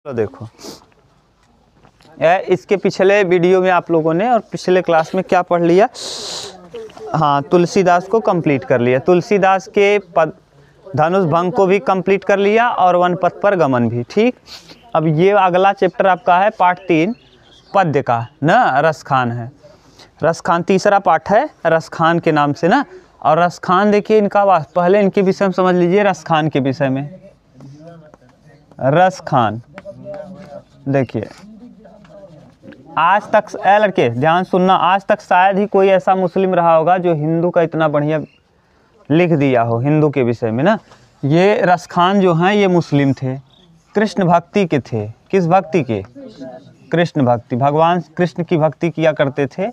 तो देखो इसके पिछले वीडियो में आप लोगों ने और पिछले क्लास में क्या पढ़ लिया। हाँ, तुलसीदास को कंप्लीट कर लिया। तुलसीदास के पद धनुष भंग को भी कंप्लीट कर लिया और वन पथ पर गमन भी। ठीक, अब ये अगला चैप्टर आपका है पार्ट 3 पद्य का ना, रसखान है। रसखान तीसरा पार्ट है रसखान के नाम से ना। और रसखान देखिए इनका पहले इनके विषय में समझ लीजिए। रसखान के विषय में रसखान देखिए, आज तक लड़के ध्यान सुनना, आज तक शायद ही कोई ऐसा मुस्लिम रहा होगा जो हिंदू का इतना बढ़िया लिख दिया हो हिंदू के विषय में ना। ये रसखान जो हैं ये मुस्लिम थे, कृष्ण भक्ति के थे। किस भक्ति के? कृष्ण भक्ति, भगवान कृष्ण की भक्ति किया करते थे।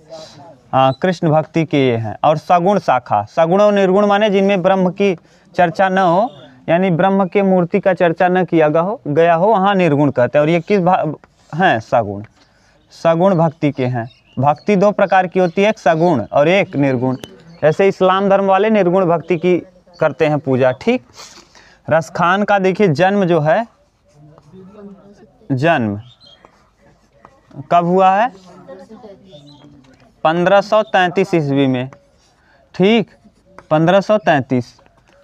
कृष्ण भक्ति के ये हैं। और सगुण शाखा, सगुण और निर्गुण माने जिनमें ब्रह्म की चर्चा न हो, यानी ब्रह्म के मूर्ति का चर्चा न किया गया हो, वहाँ निर्गुण कहते हैं। और ये किस हैं? सगुण, सगुण भक्ति के हैं। भक्ति दो प्रकार की होती है, एक सगुण और एक निर्गुण। जैसे इस्लाम धर्म वाले निर्गुण भक्ति की करते हैं पूजा। ठीक, रसखान का देखिए जन्म जो है, जन्म कब हुआ है? 1533 ईस्वी में। ठीक, 1533।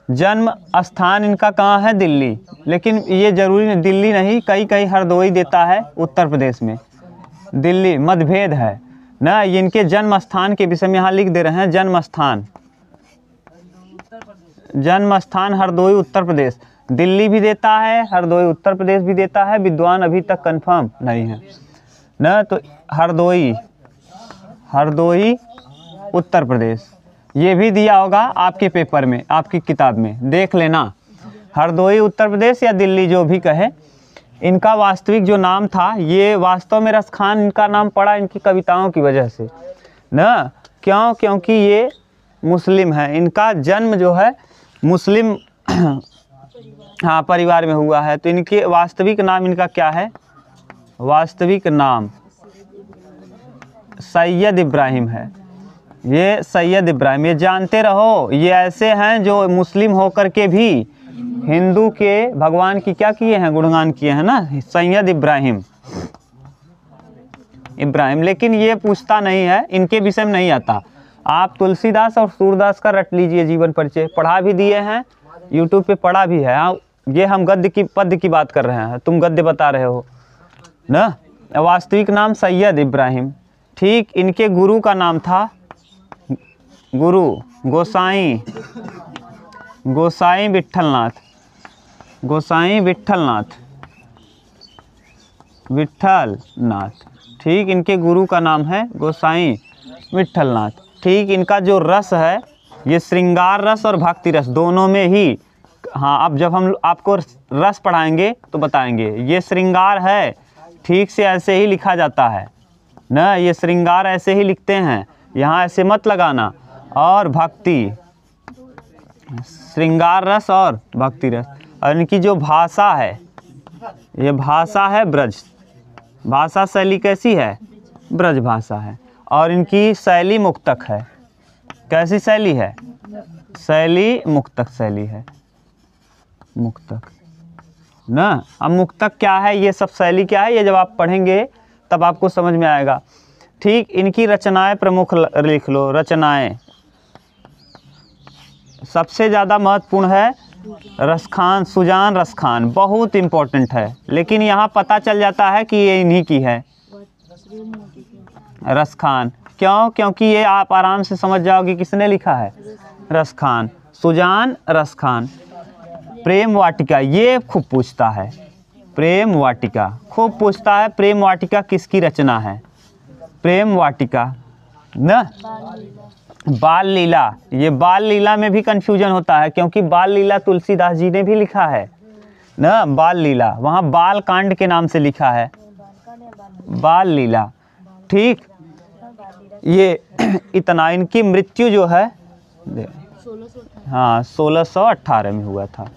जन्म स्थान इनका कहाँ है? दिल्ली। लेकिन ये जरूरी नहीं, दिल्ली नहीं, कई कई हरदोई देता है उत्तर प्रदेश में। दिल्ली मतभेद है ना। इनके जन्म स्थान के विषय में यहाँ लिख दे रहे हैं। जन्म स्थान, जन्म स्थान हरदोई उत्तर प्रदेश। दिल्ली भी देता है, हरदोई उत्तर प्रदेश भी देता है। विद्वान अभी तक कंफर्म नहीं है ना। तो हरदोई, हरदोई उत्तर प्रदेश ये भी दिया होगा आपके पेपर में, आपकी किताब में देख लेना। हरदोई उत्तर प्रदेश या दिल्ली जो भी कहे, इनका वास्तविक जो नाम था, ये वास्तव में रसखान इनका नाम पड़ा इनकी कविताओं की वजह से ना। क्यों? क्योंकि ये मुस्लिम है। इनका जन्म जो है मुस्लिम हाँ परिवार में हुआ है। तो इनके वास्तविक नाम इनका क्या है? वास्तविक नाम सैयद इब्राहिम है। ये सैयद इब्राहिम, ये जानते रहो, ये ऐसे हैं जो मुस्लिम होकर के भी हिंदू के भगवान की क्या किए हैं? गुणगान किए हैं ना। सैयद इब्राहिम, इब्राहिम। लेकिन ये पूछता नहीं है, इनके विषय में नहीं आता। आप तुलसीदास और सूरदास का रट लीजिए जीवन परिचय, पढ़ा भी दिए हैं, यूट्यूब पे पढ़ा भी है। हाँ, ये हम गद्य की पद्य की बात कर रहे हैं, तुम गद्य बता रहे हो ना। वास्तविक नाम सैयद इब्राहिम। ठीक, इनके गुरु का नाम था गुरु गोसाई, गोसाई विट्ठलनाथ, गोसाई विट्ठलनाथ, विट्ठलनाथ। ठीक, इनके गुरु का नाम है गोसाई विट्ठलनाथ। ठीक, इनका जो रस है ये श्रृंगार रस और भक्ति रस दोनों में ही। हाँ, अब जब हम आपको रस पढ़ाएंगे तो बताएंगे ये श्रृंगार है। ठीक से ऐसे ही लिखा जाता है ना, ये श्रृंगार ऐसे ही लिखते हैं, यहाँ ऐसे मत लगाना। और भक्ति, श्रृंगार रस और भक्ति रस। और इनकी जो भाषा है, ये भाषा है ब्रज, भाषा शैली कैसी है? ब्रज भाषा है। और इनकी शैली मुक्तक है। कैसी शैली है? शैली मुक्तक शैली है, मुक्तक ना। अब मुक्तक क्या है, ये सब शैली क्या है, ये जब आप पढ़ेंगे तब आपको समझ में आएगा। ठीक, इनकी रचनाएं प्रमुख लिख लो। रचनाएं सबसे ज़्यादा महत्वपूर्ण है रसखान, सुजान रसखान बहुत इम्पोर्टेंट है। लेकिन यहाँ पता चल जाता है कि ये इन्हीं की है रसखान। क्यों? क्योंकि ये आप आराम से समझ जाओगे किसने लिखा है। रसखान, सुजान रसखान। प्रेम वाटिका ये खूब पूछता है, प्रेम वाटिका खूब पूछता है। प्रेम वाटिका किसकी रचना है? प्रेम वाटिका ना। बाल लीला, ये बाल लीला में भी कंफ्यूजन होता है, क्योंकि बाल लीला तुलसीदास जी ने भी लिखा है ना। बाल लीला वहाँ बाल कांड के नाम से लिखा है, बाल लीला। ठीक, ये इतना। इनकी मृत्यु जो है हाँ 1618 में हुआ था।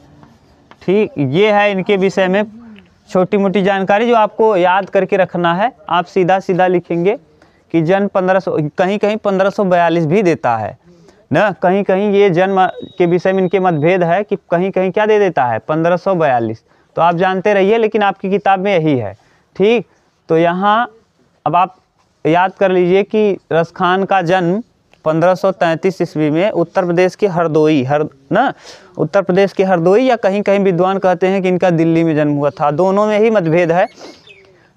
ठीक, ये है इनके विषय में छोटी मोटी जानकारी जो आपको याद करके रखना है। आप सीधा सीधा लिखेंगे कि जन्म 1500, कहीं कहीं 1542 भी देता है ना। कहीं कहीं ये जन्म के विषय में इनके मतभेद है कि कहीं कहीं क्या दे देता है 1542। तो आप जानते रहिए, लेकिन आपकी किताब में यही है। ठीक, तो यहाँ अब आप याद कर लीजिए कि रस खान का जन्म 1533 ईस्वी में उत्तर प्रदेश के हरदोई उत्तर प्रदेश के हरदोई, या कहीं कहीं विद्वान कहते हैं कि इनका दिल्ली में जन्म हुआ था। दोनों में ही मतभेद है।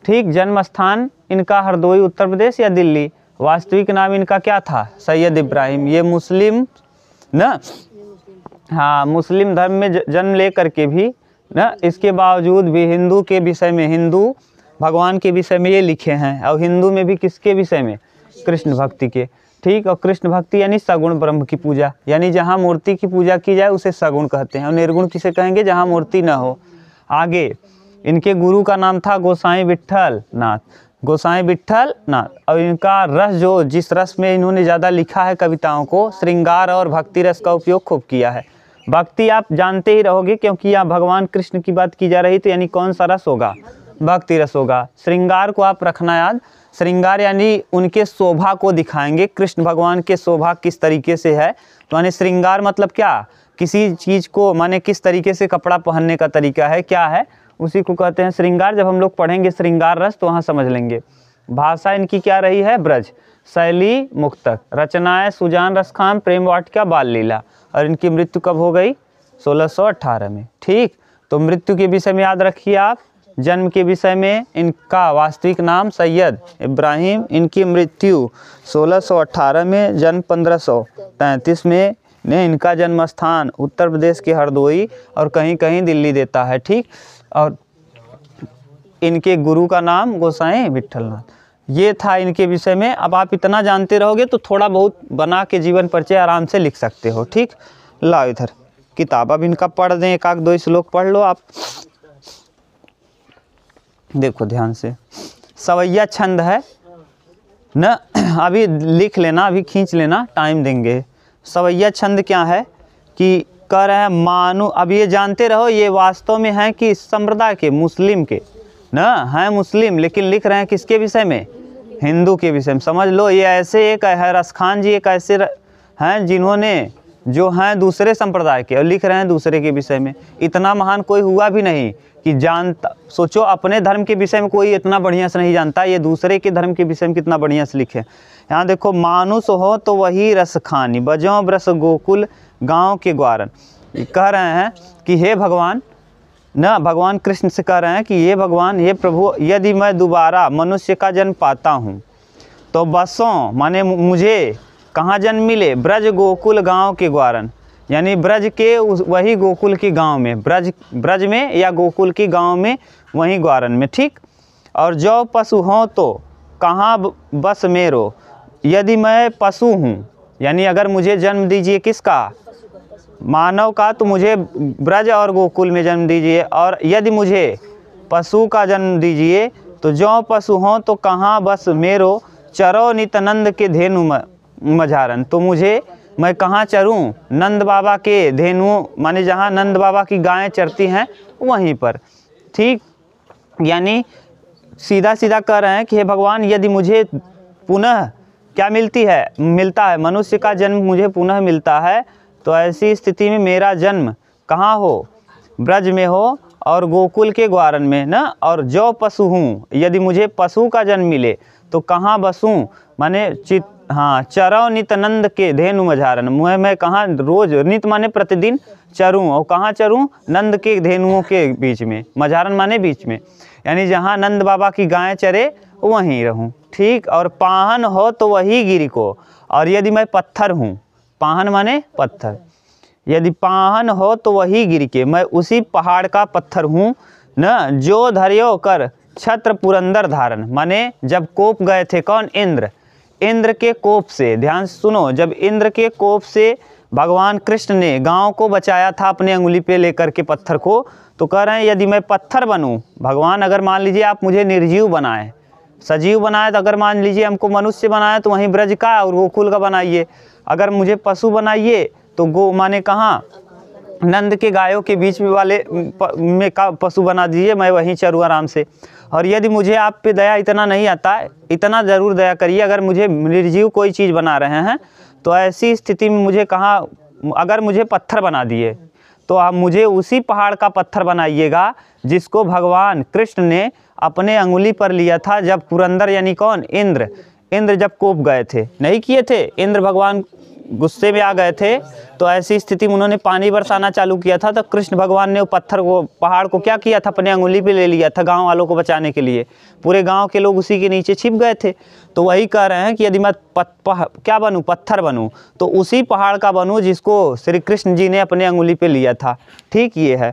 ठीक, जन्म स्थान इनका हरदोई उत्तर प्रदेश या दिल्ली। वास्तविक नाम इनका क्या था? सैयद इब्राहिम। ये मुस्लिम मुस्लिम धर्म में जन्म ले करके भी इसके बावजूद भी हिंदू के विषय में, हिंदू भगवान के विषय में ये लिखे हैं। और हिंदू में भी किसके विषय में? कृष्ण भक्ति के। ठीक, और कृष्ण भक्ति यानी सगुण ब्रह्म की पूजा, यानी जहाँ मूर्ति की पूजा की जाए उसे सगुण कहते हैं। और निर्गुण किसे कहेंगे? जहाँ मूर्ति न हो। आगे इनके गुरु का नाम था गोसाई विट्ठल नाथ, गोसाई विट्ठल नाथ। और इनका रस, जो जिस रस में इन्होंने ज़्यादा लिखा है कविताओं को, श्रृंगार और भक्ति रस का उपयोग खूब किया है। भक्ति आप जानते ही रहोगे, क्योंकि यहाँ भगवान कृष्ण की बात की जा रही, तो यानी कौन सा रस होगा? भक्ति रस होगा। श्रृंगार को आप रखना याद, श्रृंगार यानी उनके शोभा को दिखाएंगे, कृष्ण भगवान के शोभा किस तरीके से है। तो यानी श्रृंगार मतलब क्या? किसी चीज़ को, माने किस तरीके से कपड़ा पहनने का तरीका है, क्या है, उसी को कहते हैं श्रृंगार। जब हम लोग पढ़ेंगे श्रृंगार रस तो वहाँ समझ लेंगे। भाषा इनकी क्या रही है? ब्रज। शैली मुक्तक। रचनाएं सुजान रस खान, प्रेम वाटिका, बाल लीला। और इनकी मृत्यु कब हो गई? 1618 में। ठीक, तो मृत्यु के विषय में याद रखिए आप। जन्म के विषय में इनका वास्तविक नाम सैयद इब्राहिम, इनकी मृत्यु 1618 में, जन्म 1533 में। इनका जन्म स्थान उत्तर प्रदेश के हरदोई और कहीं कहीं दिल्ली देता है। ठीक, और इनके गुरु का नाम गोसाई विट्ठलनाथ। ये था इनके विषय में। अब आप इतना जानते रहोगे तो थोड़ा बहुत बना के जीवन परिचय आराम से लिख सकते हो। ठीक, लाओ इधर किताब, अब इनका पढ़ दें, एक आध दो श्लोक पढ़ लो आप। देखो ध्यान से, सवैया छंद है न, अभी लिख लेना, अभी खींच लेना, टाइम देंगे। सवैया छंद क्या है कि कह रहे हैं मानो, अब ये जानते रहो ये वास्तव में है कि संप्रदाय के, मुस्लिम के न हैं, मुस्लिम, लेकिन लिख रहे हैं किसके विषय में? हिंदू के विषय में। समझ लो, ये ऐसे एक है, रस खान जी एक ऐसे हैं जिन्होंने, जो हैं दूसरे संप्रदाय के, और लिख रहे हैं दूसरे के विषय में। इतना महान कोई हुआ भी नहीं कि जानता। सोचो, अपने धर्म के विषय में कोई इतना बढ़िया से नहीं जानता, ये दूसरे के धर्म के विषय में कितना बढ़िया से लिखे। यहाँ देखो, मानुष हो तो वही रस खानी, बजो ब्रस गोकुल गाँव के ग्वारन। कह रहे हैं कि हे भगवान भगवान कृष्ण से कह रहे हैं कि ये भगवान, ये प्रभु, यदि मैं दोबारा मनुष्य का जन्म पाता हूँ तो बसों, माने मुझे कहाँ जन्म मिले? ब्रज गोकुल गांव के ग्वारन, यानी ब्रज के वही गोकुल की गांव में, ब्रज में या गोकुल की गांव में, वही ग्वारन में। ठीक, और जो पशु हों तो कहाँ बस मेरो, यदि मैं पशु हूँ, यानी अगर मुझे जन्म दीजिए किसका? मानव का, तो मुझे ब्रज और गोकुल में जन्म दीजिए। और यदि मुझे पशु का जन्म दीजिए तो जो पशु हों तो कहाँ बस मेरो, चरो नित्यानंद के धेनु मझारन, तो मैं कहाँ चरूं? नंद बाबा के धेनुओं, माने जहाँ नंद बाबा की गायें चरती हैं वहीं पर। ठीक, यानी सीधा सीधा कह रहे हैं कि हे भगवान, यदि मुझे पुनः क्या मिलता है, मनुष्य का जन्म मुझे पुनः मिलता है, तो ऐसी स्थिति में मेरा जन्म कहाँ हो? ब्रज में हो और गोकुल के ग्वारन में न। और जो पशु हूँ, यदि मुझे पशु का जन्म मिले तो कहाँ बसूँ? माने चरो नित्यानंद के धेनु मझारन, मैं कहाँ रोज, नित माने प्रतिदिन, चरूँ, और कहाँ चरूँ? नंद के धेनुओं के बीच में, मझारन माने बीच में, यानी जहाँ नंद बाबा की गायें चरे वहीं रहूँ। ठीक, और पाहन हो तो वही गिरी को, और यदि मैं पत्थर हूँ, पाहन माने पत्थर, यदि पाहन हो तो वही गिर के, मैं उसी पहाड़ का पत्थर हूँ न। जो धर्यो कर छत्र पुरंदर धारण, माने जब कोप गए थे, कौन? इंद्र के कोप से, ध्यान सुनो, जब इंद्र के कोप से भगवान कृष्ण ने गांव को बचाया था अपने अंगुली पे लेकर के पत्थर को, तो कह रहे हैं यदि मैं पत्थर बनूं, भगवान अगर मान लीजिए आप मुझे निर्जीव बनाए, सजीव बनाए, तो अगर मान लीजिए हमको मनुष्य बनाए तो वहीं ब्रज का और गोकुल का बनाइए। अगर मुझे पशु बनाइए तो गो माने कहाँ? नंद के गायों के बीच में वाले में का पशु बना दीजिए, मैं वहीं चरूँ आराम से। और यदि मुझे आप पे दया इतना नहीं आता, इतना ज़रूर दया करिए, अगर मुझे निर्जीव कोई चीज़ बना रहे हैं तो ऐसी स्थिति में मुझे कहाँ, अगर मुझे पत्थर बना दिए तो आप मुझे उसी पहाड़ का पत्थर बनाइएगा जिसको भगवान कृष्ण ने अपने अंगुली पर लिया था जब पुरंदर यानी कौन, इंद्र जब कोप गए थे, नहीं किए थे, इंद्र भगवान गुस्से में आ गए थे, तो ऐसी स्थिति में उन्होंने पानी बरसाना चालू किया था। तो कृष्ण भगवान ने वो पत्थर को, पहाड़ को क्या किया था, अपने अंगुली पे ले लिया था गांव वालों को बचाने के लिए। पूरे गांव के लोग उसी के नीचे छिप गए थे। तो वही कह रहे हैं कि यदि मैं क्या बनूं, पत्थर बनूं, तो उसी पहाड़ का बनूं जिसको श्री कृष्ण जी ने अपने अंगुली पे लिया था। ठीक ये है।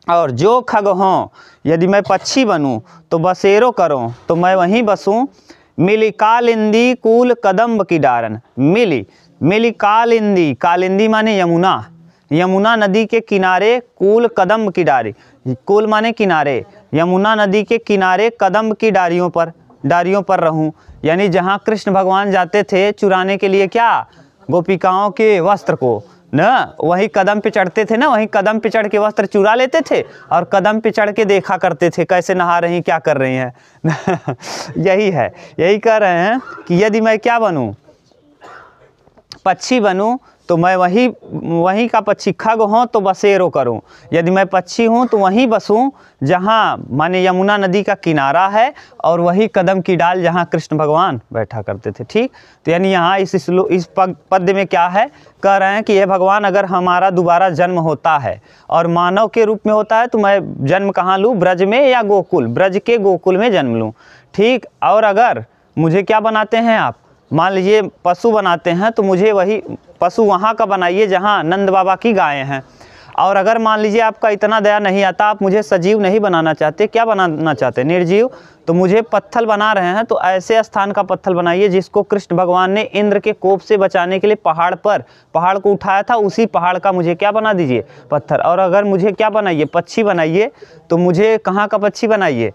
और जो खग हों, यदि मैं पक्षी बनूं तो बसेरो करूं तो मैं वहीं बसूं। मिली कालिंदी कूल कदम्ब की डारन, मिली कालिंदी, कालिंदी माने यमुना, यमुना नदी के किनारे कूल कदम्ब की डारी, कूल माने किनारे, यमुना नदी के किनारे कदम्ब की डारियों पर रहूं। यानी जहाँ कृष्ण भगवान जाते थे चुराने के लिए क्या, गोपिकाओं के वस्त्र को ना, वही कदम पे चढ़ते थे ना, वही कदम पे चढ़ के वस्त्र चुरा लेते थे और कदम पे चढ़ के देखा करते थे कैसे नहा रही, क्या कर रही हैं। यही है, यही कह रहे हैं कि यदि मैं क्या बनूं, पक्षी बनूं तो मैं वही का पक्षी, खग हों तो बसेरो करूं, यदि मैं पक्षी हूं तो वहीं बसूं जहां माने यमुना नदी का किनारा है और वही कदम की डाल जहां कृष्ण भगवान बैठा करते थे। ठीक, तो यानी यहाँ इस पद्य में क्या है, कह रहे हैं कि ये भगवान अगर हमारा दोबारा जन्म होता है और मानव के रूप में होता है तो मैं जन्म कहाँ लूँ, ब्रज में या गोकुल, ब्रज के गोकुल में जन्म लूँ। ठीक, और अगर मुझे क्या बनाते हैं आप, मान लीजिए पशु बनाते हैं तो मुझे वही पशु वहाँ का बनाइए जहाँ नंद बाबा की गायें हैं। और अगर मान लीजिए आपका इतना दया नहीं आता, आप मुझे सजीव नहीं बनाना चाहते, क्या बनाना चाहते, निर्जीव, तो मुझे पत्थर बना रहे हैं तो ऐसे स्थान का पत्थर बनाइए जिसको कृष्ण भगवान ने इंद्र के कोप से बचाने के लिए पहाड़ को उठाया था, उसी पहाड़ का मुझे क्या बना दीजिए, पत्थर। और अगर मुझे क्या बनाइए, पक्षी बनाइए, तो मुझे कहाँ का पक्षी बनाइए,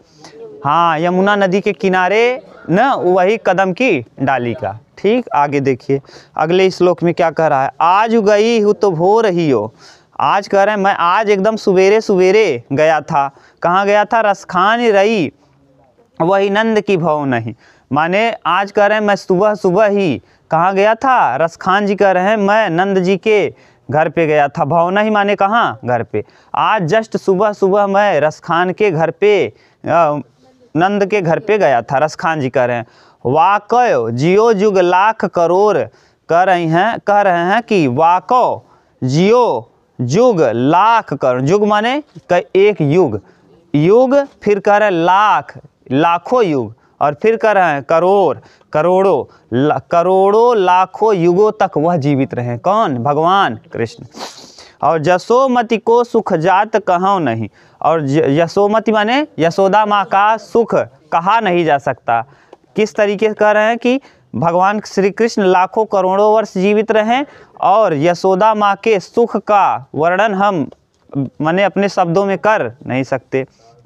हाँ यमुना नदी के किनारे न, वही कदम की डाली का। ठीक, आगे देखिए अगले श्लोक में क्या कह रहा है, आज गई हूँ तो भोर ही हो। आज कह रहे हैं मैं आज एकदम सवेरे सवेरे गया था, कहाँ गया था, रसखान रही वही नंद की भव नहीं, माने आज कह रहे हैं मैं सुबह ही कहाँ गया था, रसखान जी कह रहे हैं मैं नंद जी के घर पे गया था, भव नहीं माने कहाँ, घर पे। आज जस्ट सुबह मैं रसखान के घर पे, नंद के घर पे गया था, रसखान जी कह रहे हैं। वाको जियो जुग लाख करोड़, कह रहे हैं कि वाको जियो जुग लाख करोड़, जुग माने एक युग, फिर कह रहे हैं लाखों युग, और फिर कह रहे हैं करोड़ों लाखों युगों तक वह जीवित रहे। कौन, भगवान कृष्ण। और जसोमति को सुख जात कहूँ नहीं, और यशोमति माने यशोदा माँ का सुख कहा नहीं जा सकता। किस तरीके से कह रहे हैं कि भगवान श्री कृष्ण लाखों करोड़ों वर्ष जीवित रहें और यशोदा माँ के सुख का वर्णन हम माने अपने शब्दों में कर नहीं सकते।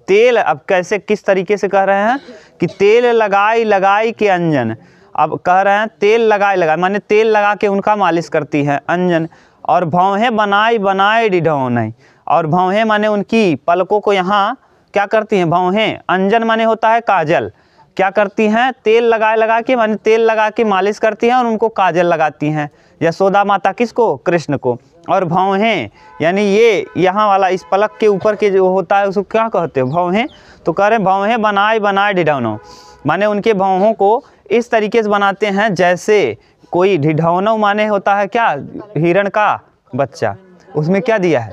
तेल, अब कैसे किस तरीके से कह रहे हैं कि तेल लगाई के अंजन, अब कह रहे हैं तेल लगाई माने तेल लगा के उनका मालिश करती है अंजन। और भौहें बनाए डिढो नहीं, और भौहें माने उनकी पलकों को यहाँ क्या करती हैं, भौहें, अंजन माने होता है काजल, क्या करती हैं, तेल लगा के माने तेल लगा के मालिश करती हैं और उनको काजल लगाती हैं यशोदा माता, किसको, कृष्ण को। और भौहें यानी ये यहाँ वाला इस पलक के ऊपर के जो होता है उसको क्या कहते हैं, भौहें। तो कह रहे हैं भौहें बनाए डिढौनो, माने उनके भौहों को इस तरीके से बनाते हैं जैसे कोई ढिढौनो माने होता है क्या, हिरण का बच्चा, उसमें क्या दिया है,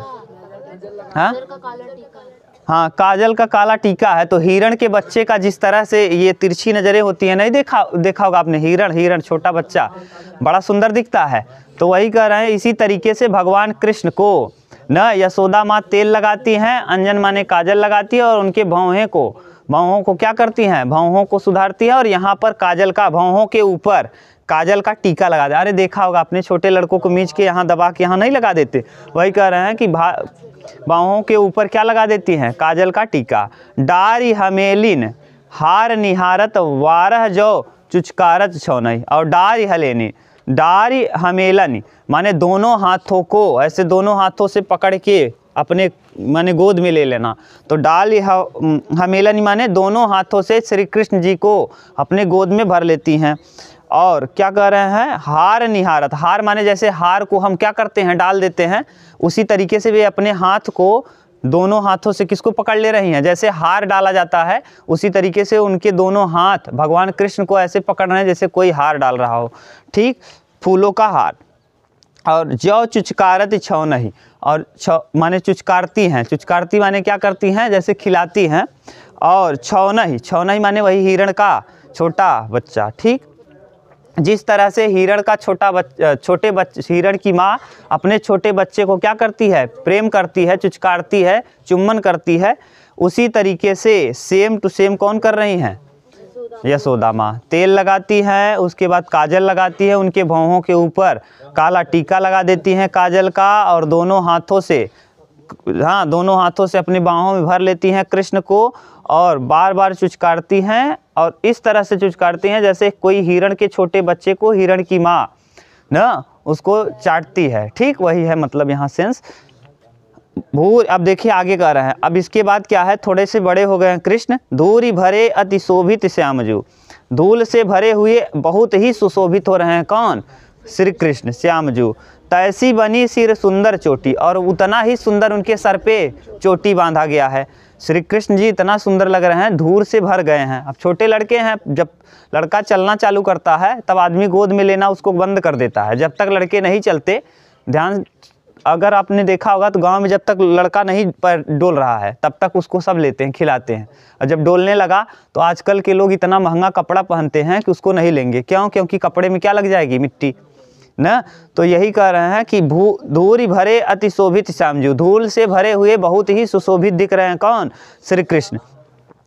हाँ काजल का काला टीका है। तो हिरण के बच्चे का जिस तरह से ये तिरछी नजरें होती हैं, नहीं देखा होगा आपने, हिरण छोटा बच्चा बड़ा सुंदर दिखता है। तो वही कह रहे हैं इसी तरीके से भगवान कृष्ण को न यशोदा माँ तेल लगाती हैं, अंजन माने काजल लगाती है, और उनके भौहों को क्या करती हैं, भौहों को सुधारती है। और यहाँ पर काजल का, भौहों के ऊपर काजल का टीका लगा दे। अरे देखा होगा अपने छोटे लड़कों को मींच के यहाँ दबा के यहाँ नहीं लगा देते, वही कह रहे हैं कि बाहों के ऊपर क्या लगा देती हैं, काजल का टीका। डारी हमेलिन हार निहारत वारह जो चुचकारत छौनई, और डारी हमेलन माने दोनों हाथों को ऐसे दोनों हाथों से पकड़ के अपने माने गोद में ले लेना। तो डाली हमेलन माने दोनों हाथों से श्री कृष्ण जी को अपने गोद में भर लेती हैं। और क्या कह रहे हैं, हार निहारत, हार माने जैसे हार को हम क्या करते हैं, डाल देते हैं, उसी तरीके से वे अपने हाथ को दोनों हाथों से किसको पकड़ ले रही हैं, जैसे हार डाला जाता है उसी तरीके से उनके दोनों हाथ भगवान कृष्ण को ऐसे पकड़ रहे हैं जैसे कोई हार डाल रहा हो, ठीक, फूलों का हार। और ज्यों चुचकारत छौ नहीं, और छौ माने चुचकारती हैं, चुचकारती माने क्या करती हैं, जैसे खिलाती हैं। और छौ नहीं माने वही हिरण का छोटा बच्चा, ठीक, जिस तरह से हिरण का छोटे बच्चे, हिरण की माँ अपने छोटे बच्चे को क्या करती है, प्रेम करती है, चुचकारती है, चुम्बन करती है, उसी तरीके से सेम टू सेम कौन कर रही हैं, यशोदा माँ तेल लगाती हैं, उसके बाद काजल लगाती है, उनके भौहों के ऊपर काला टीका लगा देती हैं काजल का, और दोनों हाथों से अपने बाहों में भर लेती हैं कृष्ण को, और बार बार चुचकारती हैं, और इस तरह से चुचकारती हैं जैसे कोई हिरण के छोटे बच्चे को हिरण की माँ ना उसको चाटती है, ठीक, वही है मतलब यहाँ सेंस। अब देखिए आगे कह रहे हैं, अब इसके बाद क्या है, थोड़े से बड़े हो गए हैं कृष्ण, धूरी भरे अति शोभित श्यामजू, धूल से भरे हुए बहुत ही सुशोभित हो रहे हैं, कौन, श्री कृष्ण श्यामजू, तैसी बनी सिर सुंदर चोटी, और उतना ही सुंदर उनके सर पे चोटी बांधा गया है। श्री कृष्ण जी इतना सुंदर लग रहे हैं, धूल से भर गए हैं। अब छोटे लड़के हैं, जब लड़का चलना चालू करता है तब आदमी गोद में लेना उसको बंद कर देता है, जब तक लड़के नहीं चलते, ध्यान, अगर आपने देखा होगा तो गांव में जब तक लड़का नहीं पर डोल रहा है तब तक उसको सब लेते हैं, खिलाते हैं, और जब डोलने लगा तो आजकल के लोग इतना महंगा कपड़ा पहनते हैं कि उसको नहीं लेंगे, क्यों, क्योंकि कपड़े में क्या लग जाएगी, मिट्टी ना। तो यही कह रहे हैं कि धूरी भरे अति शोभित श्यामजू, धूल से भरे हुए बहुत ही सुशोभित दिख रहे हैं, कौन, श्री कृष्ण,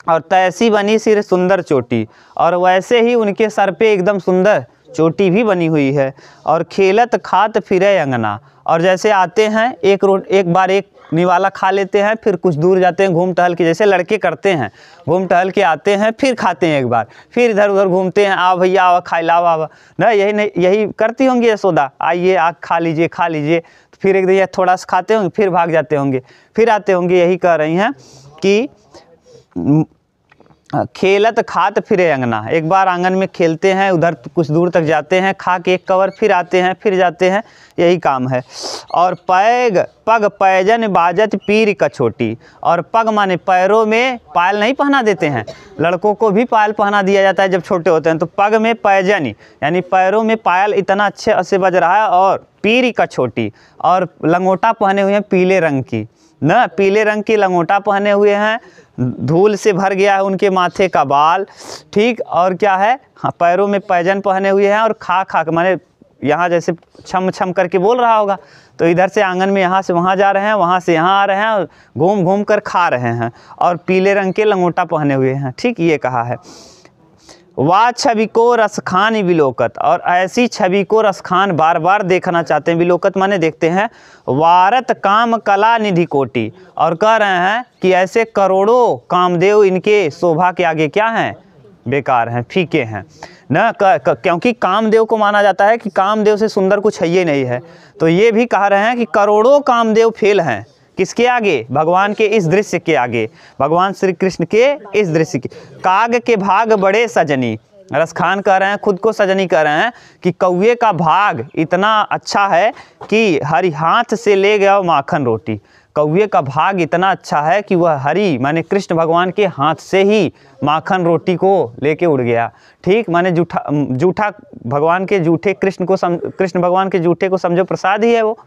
और तैसी बनी सिर सुंदर चोटी, और वैसे ही उनके सर पे एकदम सुंदर चोटी भी बनी हुई है। और खेलत खात फिरे अंगना, और जैसे आते हैं एक बार एक निवाला खा लेते हैं, फिर कुछ दूर जाते हैं घूम टहल के, जैसे लड़के करते हैं, घूम टहल के आते हैं, फिर खाते हैं एक बार, फिर इधर उधर घूमते हैं, आओ भैया आओ खा लाओ आओ ना, यही करती होंगी यशोदा, आइए आग खा लीजिए तो फिर एक दिन थोड़ा सा खाते होंगे, फिर भाग जाते होंगे, फिर आते होंगे। यही कह रही हैं कि खेलत खात फिरे अंगना, एक बार आंगन में खेलते हैं, उधर कुछ दूर तक जाते हैं, खा के एक कवर, फिर आते हैं, फिर जाते हैं, यही काम है। और पग पैजन बाजत पीर कछोटी, और पग माने पैरों में पायल नहीं पहना देते हैं, लड़कों को भी पायल पहना दिया जाता है जब छोटे होते हैं, तो पग में पैजन यानी पैरों में पायल इतना अच्छे से बज रहा है, और पीर कछोटी, और लंगोटा पहने हुए हैं पीले रंग की ना, पीले रंग की लंगोटा पहने हुए हैं, धूल से भर गया है उनके माथे का बाल, ठीक, और क्या है, हाँ, पैरों में पैजन पहने हुए हैं, और खा माने यहाँ जैसे छम छम करके बोल रहा होगा, तो इधर से आंगन में यहाँ से वहाँ जा रहे हैं, वहाँ से यहाँ आ रहे हैं, और घूम घूम कर खा रहे हैं, और पीले रंग के लंगोटा पहने हुए हैं, ठीक, ये कहा है। वाह छवि को रसखान विलोकत, और ऐसी छवि को रसखान बार बार देखना चाहते हैं, विलोकत माने देखते हैं, वारत काम कला निधि कोटि, और कह रहे हैं कि ऐसे करोड़ों कामदेव इनके शोभा के आगे क्या हैं, बेकार हैं, फीके हैं न, क्योंकि कामदेव को माना जाता है कि कामदेव से सुंदर कुछ है ही नहीं है, तो ये भी कह रहे हैं कि करोड़ों कामदेव फेल हैं, किसके आगे, भगवान के इस दृश्य के आगे, भगवान श्री कृष्ण के इस दृश्य के। काग के भाग बड़े सजनी, रसखान कह रहे हैं, खुद को सजनी कह रहे हैं कि कौवे का भाग इतना अच्छा है कि हरि हाथ से ले गया माखन रोटी, कौवे का भाग इतना अच्छा है कि वह हरि माने कृष्ण भगवान के हाथ से ही माखन रोटी को लेके उड़ गया, ठीक, माने जूठा भगवान के जूठे कृष्ण भगवान के जूठे को समझो प्रसाद ही है वो,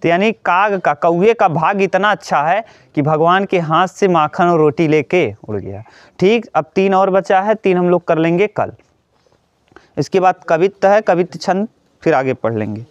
तो यानी कौवे का भाग इतना अच्छा है कि भगवान के हाथ से माखन और रोटी लेके उड़ गया, ठीक। अब 3 और बचा है, 3 हम लोग कर लेंगे कल, इसके बाद कवित्त है, कवित्त छंद फिर आगे पढ़ लेंगे।